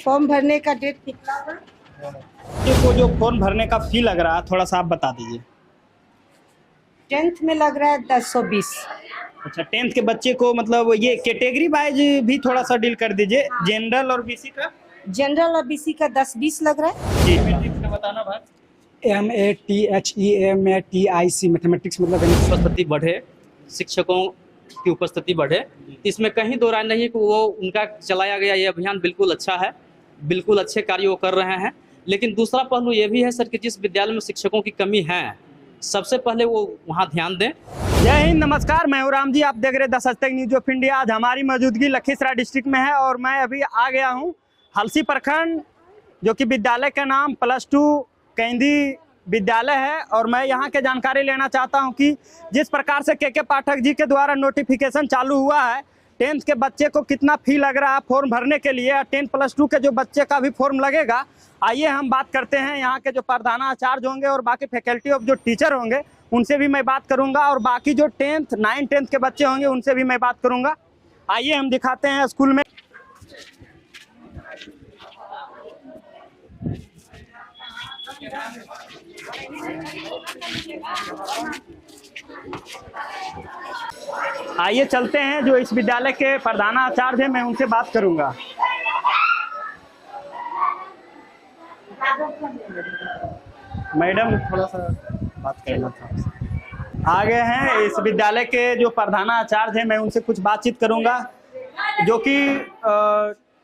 Form भरने का date निकला है। को जो फॉर्म भरने का फी लग रहा है थोड़ा सा आप बता दीजिए। 10th में लग रहा है 1020। अच्छा, 10th के बच्चे को मतलब ये कैटेगरी वाइज भी थोड़ा सा डील कर दीजिए, जनरल और बीसी का। जनरल और बीसी का 10-20 लग रहा है। जी मैट्रिक्स का बताना भाई। MATHEMATIC मैथमेटिक्स मतलब उपस्थिति बढ़े, शिक्षकों की उपस्थिति बढ़े, इसमें कहीं दो राय नहीं है कि वो उनका चलाया गया ये अभियान बिल्कुल अच्छा है, बिल्कुल अच्छे कार्य वो कर रहे हैं। लेकिन दूसरा पहलू ये भी है सर कि जिस विद्यालय में शिक्षकों की कमी है, सबसे पहले वो वहाँ ध्यान दें। जय हिंद, नमस्कार, मैं हूं राम जी। आप देख रहे हैं 10 आज तक न्यूज ऑफ इंडिया। आज हमारी मौजूदगी लखीसराय डिस्ट्रिक्ट में है और मैं अभी आ गया हूं हलसी प्रखंड, जो कि विद्यालय का नाम +2 कैंदी विद्यालय है। और मैं यहां के जानकारी लेना चाहता हूं कि जिस प्रकार से के पाठक जी के द्वारा नोटिफिकेशन चालू हुआ है, 10th के बच्चे को कितना फी लग रहा है फॉर्म भरने के लिए, 10+2 के जो बच्चे का भी फॉर्म लगेगा। आइए हम बात करते हैं यहाँ के जो प्रधानाचार्य होंगे और बाकी फैकल्टी ऑफ जो टीचर होंगे उनसे भी मैं बात करूंगा, और बाकी जो 10th 9th 10th के बच्चे होंगे उनसे भी मैं बात करूंगा। आइए हम दिखाते हैं स्कूल में। आइए चलते हैं, जो इस विद्यालय के प्रधानाचार्य हैं मैं उनसे बात करूंगा। मैडम थोड़ा सा बात करना था। आ गए हैं इस विद्यालय के जो प्रधानाचार्य हैं, मैं उनसे कुछ बातचीत करूंगा। जो कि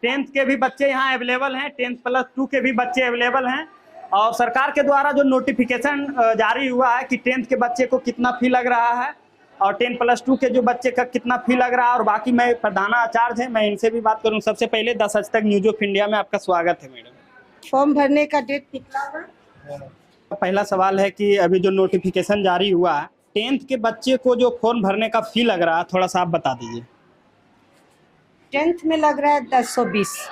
10th के भी बच्चे यहाँ अवेलेबल हैं, 10+2 के भी बच्चे अवेलेबल हैं। और सरकार के द्वारा जो नोटिफिकेशन जारी हुआ है कि 10th के बच्चे को कितना फी लग रहा है और 10+2 के जो बच्चे का कितना फी लग रहा है, और बाकी मैं प्रधानाचार्य हैं, मैं इनसे भी बात करूँ। सबसे पहले 10 आज तक न्यूज ऑफ इंडिया में आपका स्वागत है मैडम। फॉर्म भरने का डेट निकला है। पहला सवाल है कि अभी जो नोटिफिकेशन जारी हुआ है, 10th के बच्चे को जो फॉर्म भरने का फी लग रहा है थोड़ा सा आप बता दीजिए। 10th में लग रहा है 1020।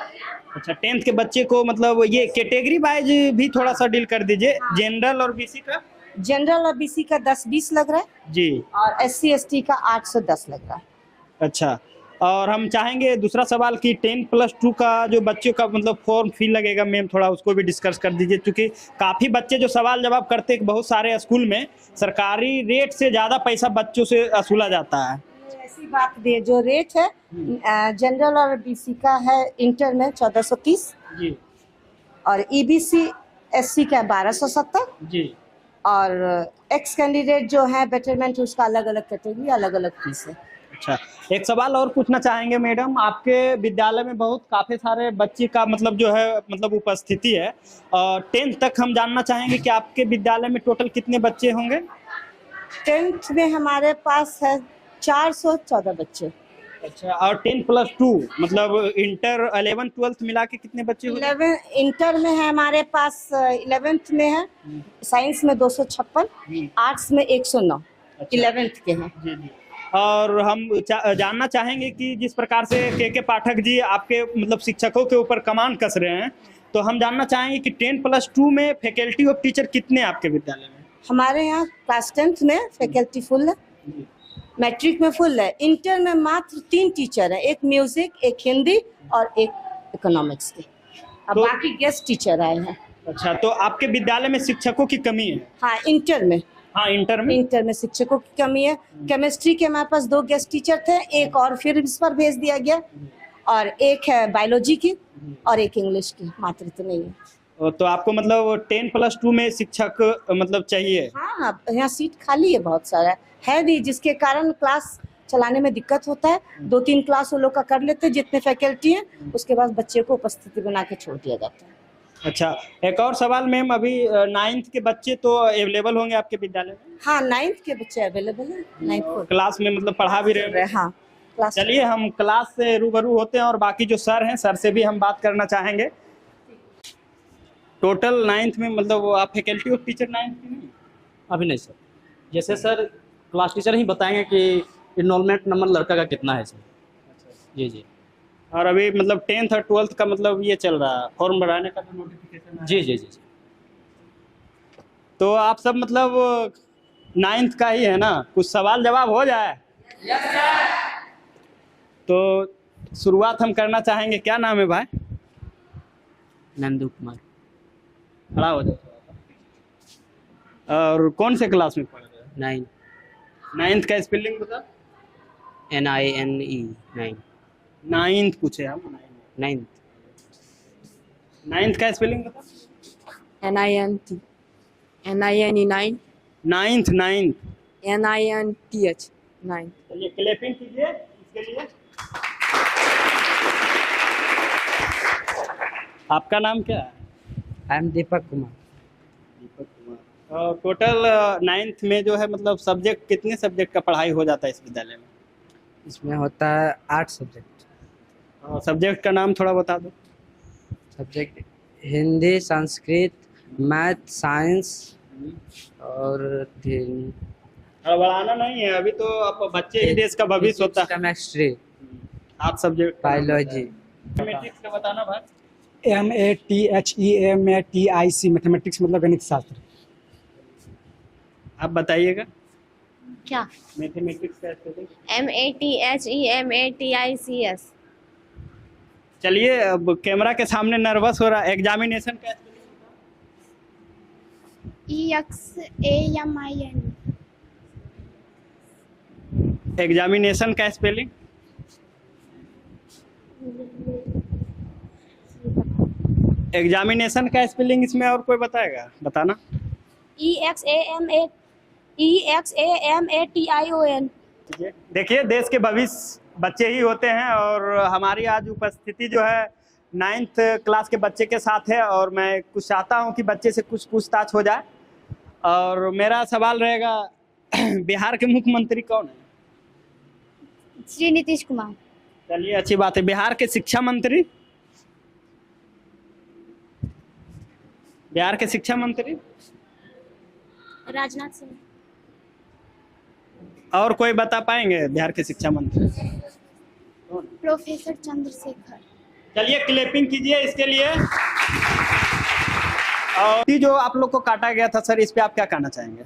अच्छा, 10th के बच्चे को मतलब ये कैटेगरी वाइज भी थोड़ा सा डील कर दीजिए, जनरल और बीसी का। जनरल और बीसी का 10-20 लग रहा है जी, और SC ST का 810 लग रहा है। अच्छा। और हम चाहेंगे दूसरा सवाल कि 10+2 का जो बच्चों का मतलब फॉर्म फी लगेगा, मैम थोड़ा उसको भी डिस्कस कर दीजिए, क्योंकि काफ़ी बच्चे जो सवाल जवाब करते हैं बहुत सारे स्कूल में सरकारी रेट से ज़्यादा पैसा बच्चों से वसूला जाता है। ऐसी बात भी, जो रेट है जनरल और बीसी का है इंटर में 1430 जी, और EBC SC का 1270 जी। और एक्स कैंडिडेट जो है बेटरमेंट, उसका अलग अलग कैटेगरी, अलग अलग फीस है। अच्छा, एक सवाल और पूछना चाहेंगे मैडम, आपके विद्यालय में बहुत काफ़ी सारे बच्चे का मतलब जो है मतलब उपस्थिति है, और 10th तक हम जानना चाहेंगे कि आपके विद्यालय में टोटल कितने बच्चे होंगे। 10th में हमारे पास है 414 बच्चे। अच्छा, और 10+2 मतलब इंटर 11 12th मिला के कितने बच्चे होंगे। 11 इंटर में है हमारे पास, 11th में है साइंस में 256, आर्ट्स में 109। अच्छा। 11th के हैं। जी जी। और हम जानना चाहेंगे कि जिस प्रकार से के पाठक जी आपके मतलब शिक्षकों के ऊपर कमान कस रहे हैं, तो हम जानना चाहेंगे कि 10+2 में फैकल्टी ऑफ टीचर कितने आपके विद्यालय में। हमारे यहाँ क्लास 10th में फैकल्टी फुल है, मैट्रिक में फुल है, इंटर में मात्र 3 टीचर हैं, एक म्यूजिक, एक हिंदी और एक इकोनॉमिक्स के। अब बाकी गेस्ट टीचर आए हैं। अच्छा, तो आपके विद्यालय में शिक्षकों की कमी है। हाँ, इंटर में इंटर में शिक्षकों की कमी है। केमिस्ट्री के हमारे पास 2 गेस्ट टीचर थे, एक और फिर इस पर भेज दिया गया, और एक है बायोलॉजी की और एक इंग्लिश की, मात्र इतने ही है। तो आपको मतलब 10+2 में शिक्षक मतलब चाहिए। हाँ, यहाँ सीट खाली है, बहुत सारा है भी, जिसके कारण क्लास चलाने में दिक्कत होता है। 2-3 क्लास वो लोग का कर लेते हैं, जितने फैकल्टी हैं उसके बाद बच्चे को उपस्थिति बना के छोड़ दिया जाता है। अच्छा, एक और सवाल मैम, अभी 9th के बच्चे तो अवेलेबल होंगे आपके विद्यालय में। हाँ, 9th के बच्चे अवेलेबल है, 9th क्लास में मतलब पढ़ा भी रहे हैं। हाँ, क्लास। चलिए, चलिए हम क्लास से रूबरू होते हैं, और बाकी जो सर हैं सर से भी हम बात करना चाहेंगे। टोटल 9th में मतलब आप फैकल्टी ऑफ टीचर 9th की नहीं? अभी नहीं सर, जैसे सर क्लास टीचर ही बताएंगे कि इनरोलमेंट नंबर लड़का का कितना है सर। जी जी। और अभी मतलब 10th और 12th का मतलब ये चल रहा है फॉर्म भराने का जो नोटिफिकेशन है। जी जी जी। तो आप सब मतलब 9th का ही है ना, कुछ सवाल जवाब हो जाए। तो शुरुआत हम करना चाहेंगे। क्या नाम है भाई? नंदू कुमार। खड़ा हो जाओ। और कौन से क्लास में पढ़ रहे हो? 9 नाइन्थ का स्पेलिंग बता। NINE 9 नाइन्थ पूछे हम। 9 नाइन्थ का स्पेलिंग बता। NINT NINE 9 ninth ninth. NINTH 9। चलिए क्लैपिंग कीजिए इसके लिए। आपका नाम क्या है? I am Deepak Kumar. दीपक कुमार। और टोटल नाइन्थ में जो है मतलब सब्जेक्ट कितने सब्जेक्ट का पढ़ाई हो जाता है इस विद्यालय में? इसमें होता है 8 सब्जेक्ट। और सब्जेक्ट का नाम थोड़ा बता दो। Subject Hindi, Sanskrit, math, science और बढ़ाना नहीं है अभी तो, आप बच्चे ही देश का भविष्य होता है। Chemistry, 8 subject. बायोलॉजी। मैथमेटिक्स का बताना भाई। MATHEMATIC मैथमेटिक्स मतलब गणित शास्त्र। आप बताइएगा क्या? मैथमेटिक्स का स्पेलिंग। MATHEMATICS। चलिए अब कैमरा के सामने नर्वस हो रहा है। एग्जामिनेशन का EXAMIN। एग्जामिनेशन का स्पेलिंग। एग्जामिनेशन का स्पेलिंग इसमें और कोई बताएगा? बताना। EXAMATION। देखिए देश के भविष्य बच्चे ही होते हैं और हमारी आज उपस्थिति जो है 9th क्लास के बच्चे के साथ है और मैं कुछ चाहता हूं कि बच्चे से कुछ पूछताछ हो जाए। और मेरा सवाल रहेगा बिहार के मुख्यमंत्री कौन है? श्री नीतीश कुमार। चलिए अच्छी बात है। बिहार के शिक्षा मंत्री? बिहार के शिक्षा मंत्री राजनाथ सिंह। और कोई बता पाएंगे बिहार के शिक्षा मंत्री? प्रोफेसर चंद्रशेखर। चलिए क्लैपिंग कीजिए इसके लिए। और ये जो आप लोग को काटा गया था सर, इस पे आप क्या कहना चाहेंगे?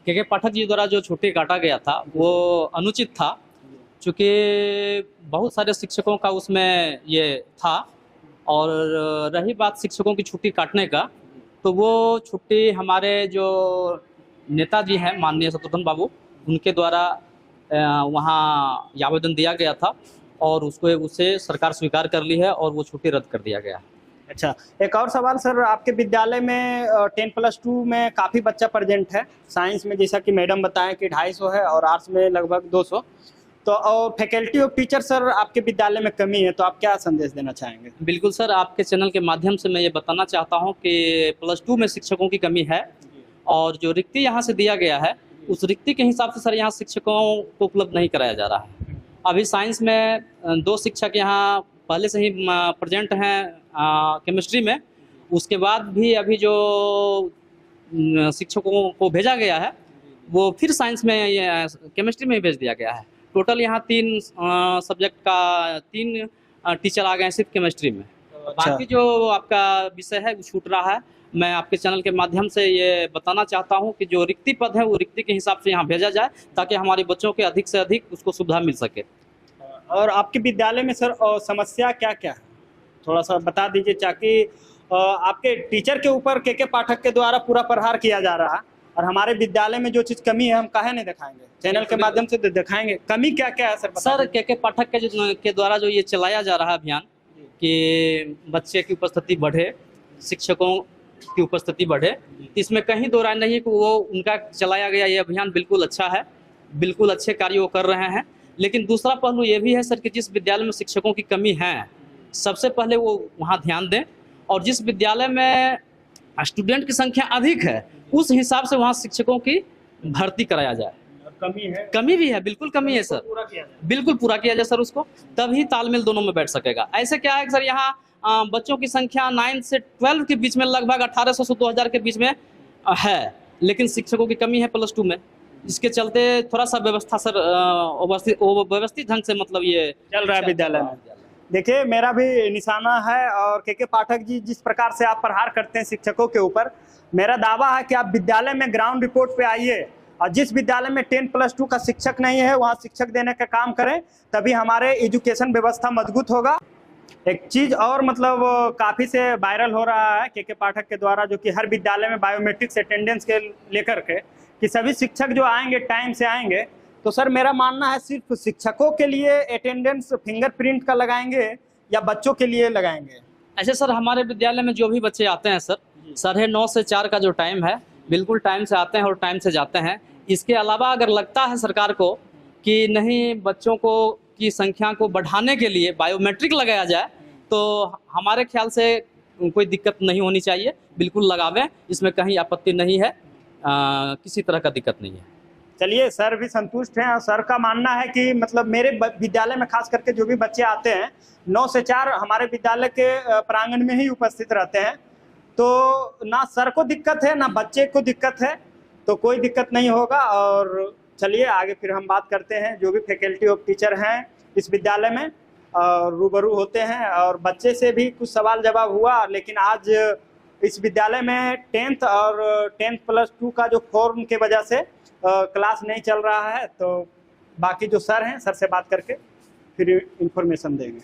के पाठक जी द्वारा जो छुट्टी काटा गया था वो अनुचित था, क्योंकि बहुत सारे शिक्षकों का उसमें ये था। और रही बात शिक्षकों की छुट्टी काटने का, तो वो छुट्टी हमारे जो नेताजी हैं माननीय शत्रुघ्न बाबू, उनके द्वारा वहाँ आवेदन दिया गया था और उसे सरकार स्वीकार कर ली है और वो छुट्टी रद्द कर दिया गया है। अच्छा, एक और सवाल सर, आपके विद्यालय में 10+2 में काफ़ी बच्चा प्रेजेंट है। साइंस में जैसा कि मैडम बताएं कि 250 है और आर्ट्स में लगभग 200। तो और फैकल्टी ऑफ टीचर सर आपके विद्यालय में कमी है, तो आप क्या संदेश देना चाहेंगे? बिल्कुल सर, आपके चैनल के माध्यम से मैं ये बताना चाहता हूँ कि +2 में शिक्षकों की कमी है और जो रिक्ति यहाँ से दिया गया है उस रिक्ति के हिसाब से सर यहाँ शिक्षकों को उपलब्ध नहीं कराया जा रहा है। अभी साइंस में 2 शिक्षक यहाँ पहले से ही प्रेजेंट हैं केमिस्ट्री में। उसके बाद भी अभी जो शिक्षकों को भेजा गया है वो फिर साइंस में केमिस्ट्री में ही भेज दिया गया है। टोटल यहाँ 3 सब्जेक्ट का 3 टीचर आ गए हैं सिर्फ केमिस्ट्री में। बाकी जो आपका विषय है वो छूट रहा है। मैं आपके चैनल के माध्यम से ये बताना चाहता हूँ कि जो रिक्ति पद है वो रिक्ति के हिसाब से यहाँ भेजा जाए ताकि हमारे बच्चों के अधिक से अधिक उसको सुविधा मिल सके। और आपके विद्यालय में सर समस्या क्या क्या है, थोड़ा सा बता दीजिए, ताकि आपके टीचर के ऊपर के पाठक के द्वारा पूरा प्रहार किया जा रहा है और हमारे विद्यालय में जो चीज़ कमी है हम काहे नहीं दिखाएंगे? चैनल के माध्यम से दिखाएंगे कमी क्या क्या है सर। सर के पाठक के द्वारा जो ये चलाया जा रहा है अभियान कि बच्चे की उपस्थिति बढ़े, शिक्षकों की उपस्थिति बढ़े, इसमें कहीं दो राय नहीं है कि वो उनका चलाया गया ये अभियान बिल्कुल अच्छा है, बिल्कुल अच्छे कार्य वो कर रहे हैं। लेकिन दूसरा पहलू ये भी है सर कि जिस विद्यालय में शिक्षकों की कमी है सबसे पहले वो वहाँ ध्यान दें और जिस विद्यालय में स्टूडेंट की संख्या अधिक है उस हिसाब से वहाँ शिक्षकों की भर्ती कराया जाए। कमी भी है, बिल्कुल कमी है सर, बिल्कुल पूरा किया जाए सर उसको, तभी तालमेल दोनों में बैठ सकेगा। ऐसे क्या है सर, यहाँ बच्चों की संख्या 9 से 12 के बीच में लगभग 1800 से 2000 के बीच में है, लेकिन शिक्षकों की कमी है +2 में। इसके चलते थोड़ा सा व्यवस्था सर व्यवस्थित ढंग से मतलब ये चल रहा है विद्यालय में। देखिए मेरा भी निशाना है और के पाठक जी जिस प्रकार से आप प्रहार करते हैं शिक्षकों के ऊपर, मेरा दावा है कि आप विद्यालय में ग्राउंड रिपोर्ट पे आइए और जिस विद्यालय में 10+2 का शिक्षक नहीं है वहाँ शिक्षक देने का काम करें, तभी हमारे एजुकेशन व्यवस्था मजबूत होगा। एक चीज और मतलब काफी से वायरल हो रहा है के पाठक के द्वारा, जो कि हर विद्यालय में बायोमेट्रिक्स अटेंडेंस के लेकर के कि सभी शिक्षक जो आएंगे टाइम से आएंगे। तो सर मेरा मानना है सिर्फ शिक्षकों के लिए अटेंडेंस फिंगरप्रिंट का लगाएंगे या बच्चों के लिए लगाएंगे? ऐसे सर हमारे विद्यालय में जो भी बच्चे आते हैं सर 9:30 से 4 का जो टाइम है बिल्कुल टाइम से आते हैं और टाइम से जाते हैं। इसके अलावा अगर लगता है सरकार को कि नहीं बच्चों को की संख्या को बढ़ाने के लिए बायोमेट्रिक लगाया जाए तो हमारे ख्याल से कोई दिक्कत नहीं होनी चाहिए, बिल्कुल लगावें, इसमें कहीं आपत्ति नहीं है, किसी तरह का दिक्कत नहीं है। चलिए सर भी संतुष्ट हैं और सर का मानना है कि मतलब मेरे विद्यालय में खास करके जो भी बच्चे आते हैं 9 से 4 हमारे विद्यालय के प्रांगण में ही उपस्थित रहते हैं, तो ना सर को दिक्कत है ना बच्चे को दिक्कत है, तो कोई दिक्कत नहीं होगा। और चलिए आगे फिर हम बात करते हैं, जो भी फैकल्टी ऑफ टीचर हैं इस विद्यालय में और रूबरू होते हैं और बच्चे से भी कुछ सवाल जवाब हुआ। लेकिन आज इस विद्यालय में 10th और 10+2 का जो फॉर्म के वजह से क्लास नहीं चल रहा है, तो बाकी जो सर हैं सर से बात करके फिर इंफॉर्मेशन देंगे।